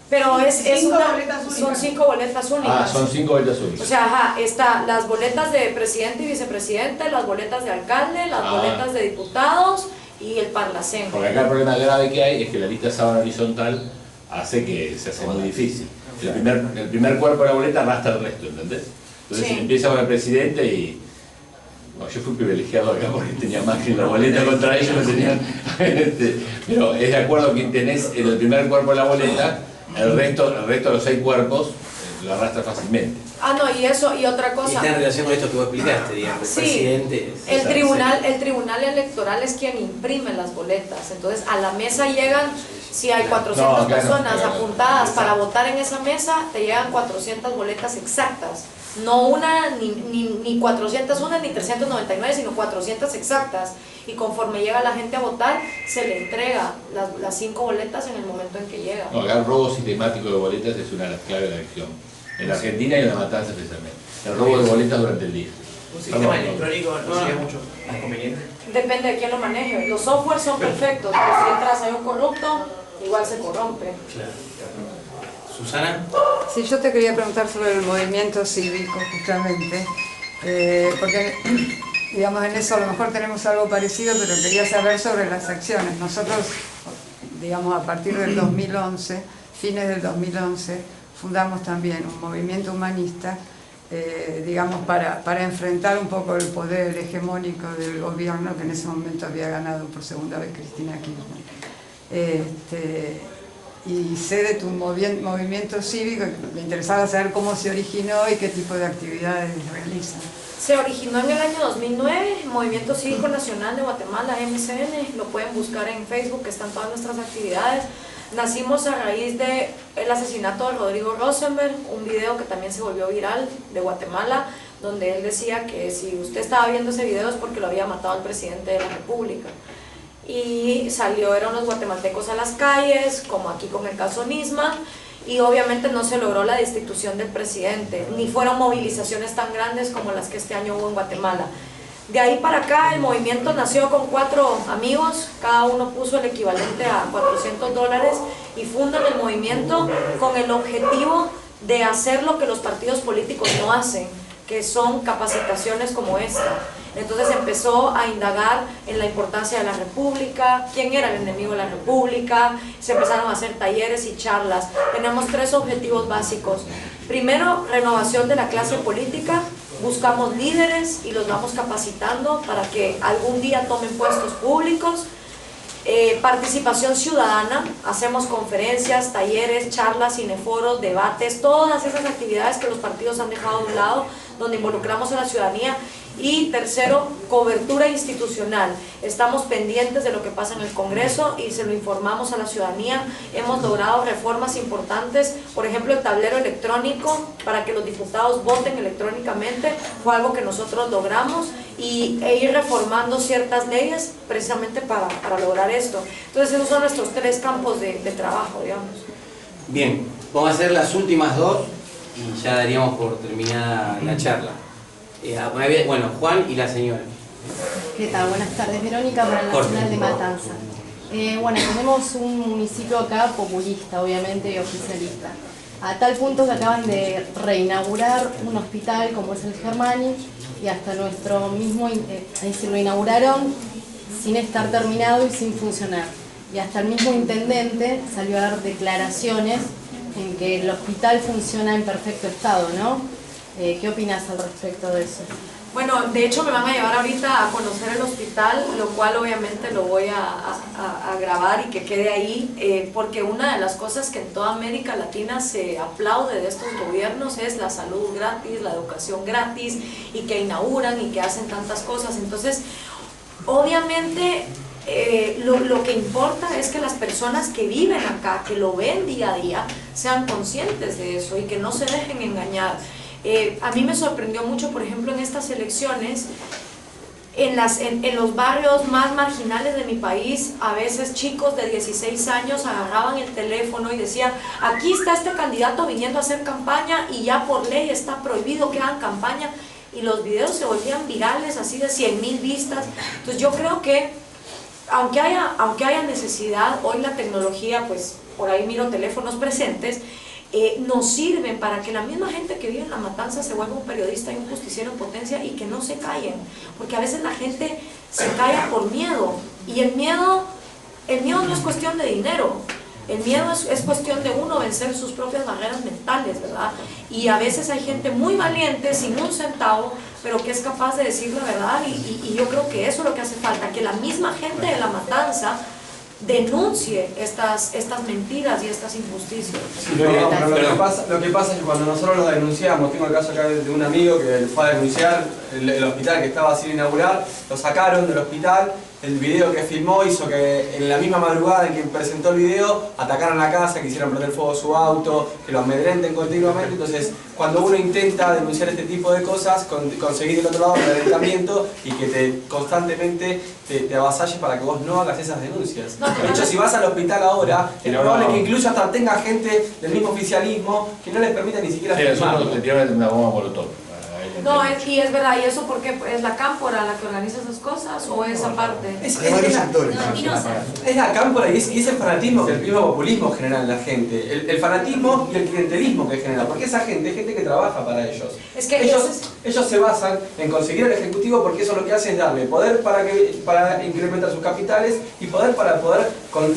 Pero son 5 únicas. boletas únicas. Ah, son 5 boletas O únicas. sea, ajá, está las boletas de presidente y vicepresidente, las boletas de alcalde, las boletas de diputados y el parlacén. Porque acá el problema grave que hay es que la lista sábana horizontal hace que se hace muy difícil. El primer cuerpo de la boleta arrastra el resto, ¿entendés? Entonces Sí. si empieza con el presidente y... Bueno, yo fui privilegiado acá porque tenía más que la boleta contra ellos, no tenían... pero es de acuerdo a quien tenés en el primer cuerpo de la boleta, el resto de los 6 cuerpos lo arrastra fácilmente. Ah, no, y eso, y otra Y cosa. está en relación con esto que vos explicaste, digamos, el Sí, presidente. el tribunal electoral es quien imprime las boletas. Entonces, a la mesa llegan, si hay 400 No, claro, personas claro, apuntadas para exacto. votar en esa mesa, te llegan 400 boletas exactas. No una, ni 401, ni 399, sino 400 exactas. Y conforme llega la gente a votar, se le entrega las 5 boletas en el momento en que llega. No, acá el robo sistemático de boletas es una de las claves de la elección. En la Argentina y en la matanza especialmente. El robo de boletas durante el día. Un sistema electrónico no sería mucho más conveniente. Depende de quién lo maneje. Los softwares son perfectos, pero si entras a un corrupto, igual se corrompe. Claro. Susana. Sí, yo te quería preguntar sobre el movimiento cívico, justamente, porque, digamos, en eso a lo mejor tenemos algo parecido, pero quería saber sobre las acciones. Nosotros, digamos, a partir del 2011, fines del 2011, fundamos también un movimiento humanista, digamos, para enfrentar un poco el poder hegemónico del gobierno que en ese momento había ganado por segunda vez Cristina Kirchner. Y sé de tu movimiento cívico, me interesaba saber cómo se originó y qué tipo de actividades realizan. Se originó en el año 2009, Movimiento Cívico Nacional de Guatemala, MCN, lo pueden buscar en Facebook, que están todas nuestras actividades. Nacimos a raíz del asesinato de Rodrigo Rosenberg, un video que también se volvió viral de Guatemala, donde él decía que si usted estaba viendo ese video es porque lo había matado al presidente de la República. Y salieron los guatemaltecos a las calles, como aquí con el caso Nisman, y obviamente no se logró la destitución del presidente, ni fueron movilizaciones tan grandes como las que este año hubo en Guatemala. De ahí para acá el movimiento nació con 4 amigos, cada uno puso el equivalente a $400 y fundan el movimiento con el objetivo de hacer lo que los partidos políticos no hacen, que son capacitaciones como esta. Entonces empezó a indagar en la importancia de la República, quién era el enemigo de la República, se empezaron a hacer talleres y charlas. Tenemos 3 objetivos básicos. Primero, renovación de la clase política. Buscamos líderes y los vamos capacitando para que algún día tomen puestos públicos. Participación ciudadana, hacemos conferencias, talleres, charlas, cineforos, debates, todas esas actividades que los partidos han dejado de un lado, donde involucramos a la ciudadanía. Y tercero, cobertura institucional. Estamos pendientes de lo que pasa en el Congreso y se lo informamos a la ciudadanía. Hemos logrado reformas importantes, por ejemplo el tablero electrónico para que los diputados voten electrónicamente, fue algo que nosotros logramos, e ir reformando ciertas leyes precisamente para lograr esto. Entonces esos son nuestros 3 campos de trabajo, digamos. Bien, vamos a hacer las últimas 2 y ya daríamos por terminada la charla. Bueno, Juan y la señora. ¿Qué tal? Buenas tardes, Verónica, para el Nacional de Matanza. Bueno, tenemos un municipio acá populista, obviamente, y oficialista. A tal punto que acaban de reinaugurar un hospital como es el Germani, y hasta nuestro mismo, es decir, lo inauguraron sin estar terminado y sin funcionar. Y hasta el mismo intendente salió a dar declaraciones en que el hospital funciona en perfecto estado, ¿no? ¿Qué opinas al respecto de eso? Bueno, de hecho me van a llevar ahorita a conocer el hospital, lo cual obviamente lo voy a grabar y que quede ahí, porque una de las cosas que en toda América Latina se aplaude de estos gobiernos es la salud gratis, la educación gratis, y que inauguran y que hacen tantas cosas. Entonces, obviamente lo que importa es que las personas que viven acá, que lo ven día a día, sean conscientes de eso y que no se dejen engañar. A mí me sorprendió mucho, por ejemplo, en estas elecciones, en los barrios más marginales de mi país, a veces chicos de 16 años agarraban el teléfono y decían: aquí está este candidato viniendo a hacer campaña y ya por ley está prohibido que hagan campaña, y los videos se volvían virales, así de 100.000 vistas. Entonces yo creo que aunque haya necesidad, hoy la tecnología, pues por ahí miro teléfonos presentes, nos sirven para que la misma gente que vive en La Matanza se vuelva un periodista y un justiciero en potencia, y que no se callen, porque a veces la gente se calla por miedo, y el miedo no es cuestión de dinero, el miedo es cuestión de uno vencer sus propias barreras mentales, ¿verdad? Y a veces hay gente muy valiente, sin un centavo, pero que es capaz de decir la verdad, y yo creo que eso es lo que hace falta, que la misma gente de La Matanza denuncie estas mentiras y estas injusticias. Sí, pero lo que pasa es que cuando nosotros lo denunciamos, tengo el caso acá de un amigo que fue a denunciar el hospital que estaba sin inaugurar, lo sacaron del hospital, el video que filmó hizo que en la misma madrugada en que presentó el video atacaran la casa, quisieran prender fuego su auto, que lo amedrenten continuamente. Entonces, cuando uno intenta denunciar este tipo de cosas, conseguir del otro lado amedrentamiento y que constantemente te avasalles para que vos no hagas esas denuncias. De hecho, si vas al hospital ahora, es probable que incluso hasta tenga gente del mismo oficialismo que no les permita ni siquiera filmar. Nosotros le tiraron una bomba molotov. No, y es verdad, ¿y eso por qué? ¿Es la cámpora la que organiza esas cosas o es aparte? Es la cámpora y es el fanatismo que el mismo populismo genera en la gente. El fanatismo y el clientelismo que genera. Porque esa gente es gente que trabaja para ellos. Es que ellos se basan en conseguir el ejecutivo, porque eso lo que hace es darle poder para incrementar sus capitales y poder para poder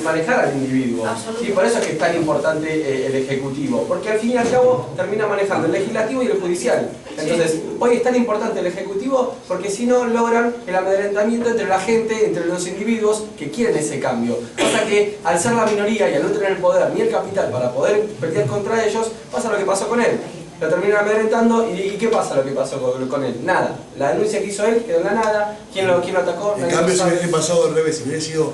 manejar al individuo. Y por eso es que es tan importante el ejecutivo. Porque al fin y al cabo termina manejando el legislativo y el judicial. Entonces, hoy es tan importante el ejecutivo porque si no logran el amedrentamiento entre la gente, entre los individuos que quieren ese cambio. Pasa que al ser la minoría y al no tener el poder ni el capital para poder pelear contra ellos, pasa lo que pasó con él. Lo terminan amedrentando y ¿qué pasa lo que pasó con él? Nada. La denuncia que hizo él quedó en la nada. ¿Quién lo atacó? En cambio, si hubiese pasado al revés, si hubiera sido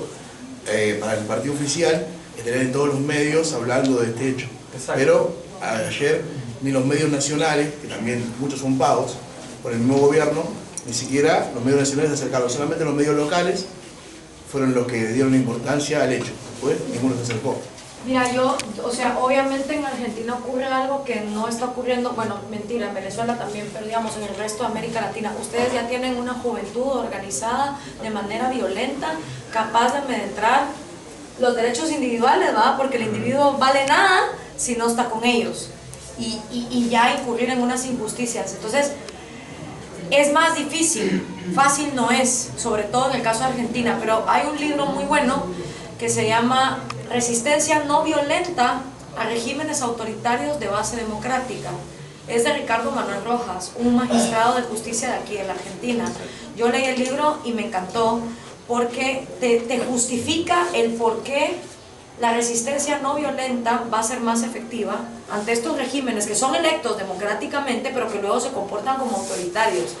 para el partido oficial, tener en todos los medios hablando de este hecho. Exacto. Pero ayer ni los medios nacionales, que también muchos son pagos por el mismo gobierno, ni siquiera los medios nacionales se acercaron, solamente los medios locales fueron los que dieron importancia al hecho. Después ninguno se acercó. Mira, obviamente en Argentina ocurre algo que no está ocurriendo, bueno, mentira, en Venezuela también, pero digamos en el resto de América Latina. Ustedes ya tienen una juventud organizada de manera violenta, capaz de amedrentar los derechos individuales, ¿verdad? Porque el individuo vale nada si no está con ellos. Y ya incurrir en unas injusticias. Entonces, es más difícil, fácil no es, sobre todo en el caso de Argentina, pero hay un libro muy bueno que se llama Resistencia no violenta a regímenes autoritarios de base democrática. Es de Ricardo Manuel Rojas, un magistrado de justicia de aquí de la Argentina. Yo leí el libro y me encantó porque te justifica el por qué la resistencia no violenta va a ser más efectiva ante estos regímenes que son electos democráticamente pero que luego se comportan como autoritarios,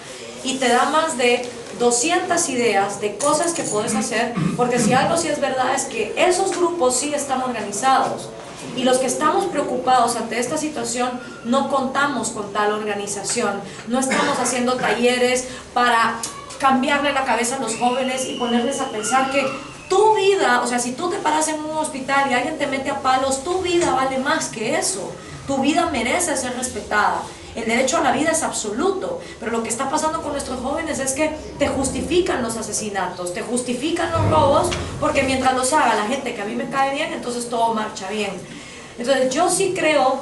y te da más de 200 ideas de cosas que puedes hacer, porque si algo sí es verdad es que esos grupos sí están organizados, y los que estamos preocupados ante esta situación no contamos con tal organización, no estamos haciendo talleres para cambiarle la cabeza a los jóvenes y ponerles a pensar que tu vida, o sea, si tú te paras en un hospital y alguien te mete a palos, tu vida vale más que eso, tu vida merece ser respetada. El derecho a la vida es absoluto, pero lo que está pasando con nuestros jóvenes es que te justifican los asesinatos, te justifican los robos, porque mientras los haga la gente que a mí me cae bien, entonces todo marcha bien. Entonces yo sí creo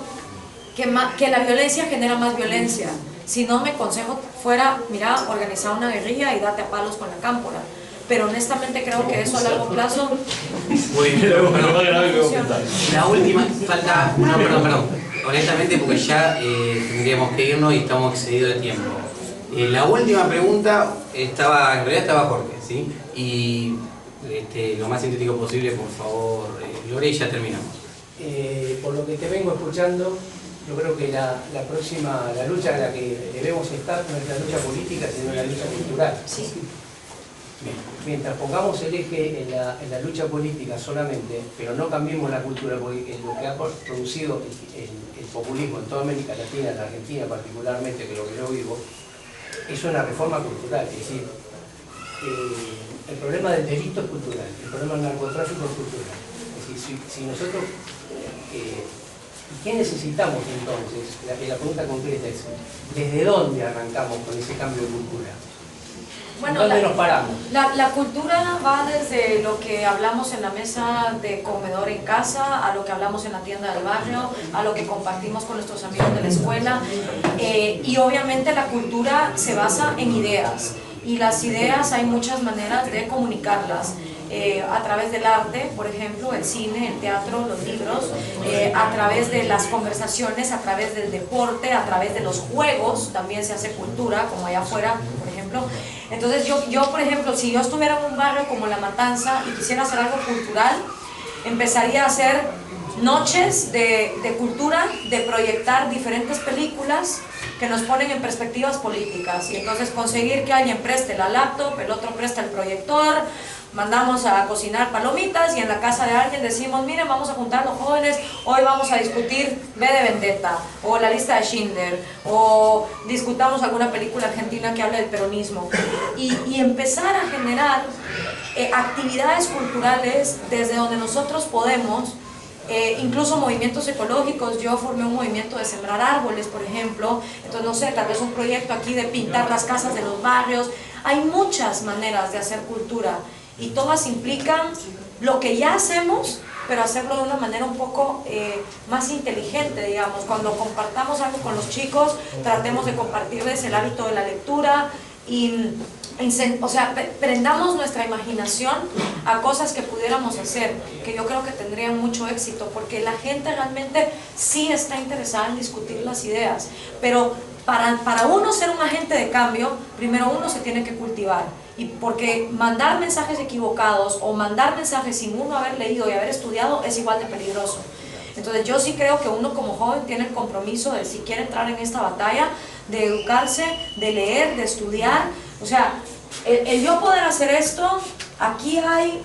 que la violencia genera más violencia. Si no, mi consejo fuera, mira, organizar una guerrilla y date a palos con la cámpora. Pero honestamente creo que eso a largo plazo... Muy bien, la última, falta... No, perdón. Honestamente, porque ya tendríamos que irnos y estamos excedidos de tiempo. La última pregunta en realidad estaba Jorge, ¿sí? Y lo más sintético posible, por favor, Lore, y ya terminamos. Por lo que te vengo escuchando, yo creo que la lucha en la que debemos estar no es la lucha política, sino la lucha cultural. Sí. Bien. Mientras pongamos el eje en la lucha política solamente, pero no cambiemos la cultura, porque lo que ha producido el populismo en toda América Latina, en Argentina particularmente, que es lo que yo vivo, es una reforma cultural. Es decir, el problema del delito es cultural, el problema del narcotráfico es cultural. Es decir, si nosotros... ¿qué necesitamos entonces? La pregunta concreta es, ¿desde dónde arrancamos con ese cambio de cultura? Bueno, ¿dónde nos paramos? La cultura va desde lo que hablamos en la mesa de comedor en casa, a lo que hablamos en la tienda del barrio, a lo que compartimos con nuestros amigos de la escuela, y obviamente la cultura se basa en ideas, y las ideas hay muchas maneras de comunicarlas. A través del arte, por ejemplo, el cine, el teatro, los libros, a través de las conversaciones, a través del deporte, a través de los juegos, también se hace cultura, como allá afuera, por ejemplo. Entonces yo, por ejemplo, si yo estuviera en un barrio como La Matanza y quisiera hacer algo cultural, empezaría a hacer noches de cultura, de proyectar diferentes películas que nos ponen en perspectivas políticas, y entonces conseguir que alguien preste la laptop, el otro presta el proyector, mandamos a cocinar palomitas y en la casa de alguien decimos, miren, vamos a juntar a los jóvenes, hoy vamos a discutir V de Vendetta, o la lista de Schindler, o discutamos alguna película argentina que hable del peronismo, y empezar a generar actividades culturales desde donde nosotros podemos, incluso movimientos ecológicos. Yo formé un movimiento de sembrar árboles, por ejemplo, entonces no sé, tal vez un proyecto aquí de pintar las casas de los barrios. Hay muchas maneras de hacer cultura, y todas implican lo que ya hacemos, pero hacerlo de una manera un poco más inteligente, digamos. Cuando compartamos algo con los chicos, tratemos de compartirles el hábito de la lectura, y o sea, prendamos nuestra imaginación a cosas que pudiéramos hacer, que yo creo que tendrían mucho éxito, porque la gente realmente sí está interesada en discutir las ideas, pero para uno ser un agente de cambio, primero uno se tiene que cultivar, y porque mandar mensajes equivocados o mandar mensajes sin uno haber leído y haber estudiado es igual de peligroso. Entonces yo sí creo que uno como joven tiene el compromiso de, si quiere entrar en esta batalla, de educarse, de leer, de estudiar. O sea, el yo poder hacer esto, aquí hay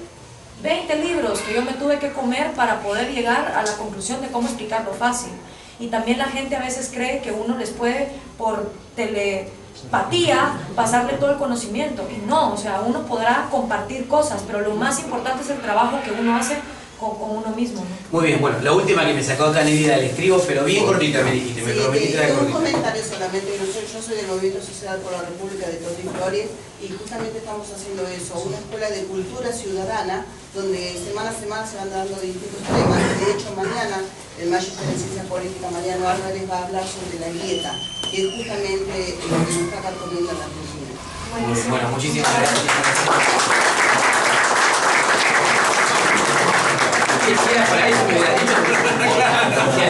20 libros que yo me tuve que comer para poder llegar a la conclusión de cómo explicarlo fácil. Y también la gente a veces cree que uno les puede, por telepatía, pasarle todo el conocimiento, y no, o sea, uno podrá compartir cosas, pero lo más importante es el trabajo que uno hace con uno mismo, ¿no? Muy bien, bueno, la última que me sacó acá Nérida del escribo, pero bien cortita me dijiste, me prometiste la un cortita. comentario solamente, yo soy del Movimiento Social por la República de Toti Flores y justamente estamos haciendo eso, una escuela de cultura ciudadana donde semana a semana se van dando distintos temas. De hecho, mañana el magíster en Ciencia Política, Mariano Álvarez, va a hablar sobre la dieta, que es justamente lo que nos está carcomiendo en la Argentina. Bueno, muchísimas gracias. Para eso me hubiera dicho.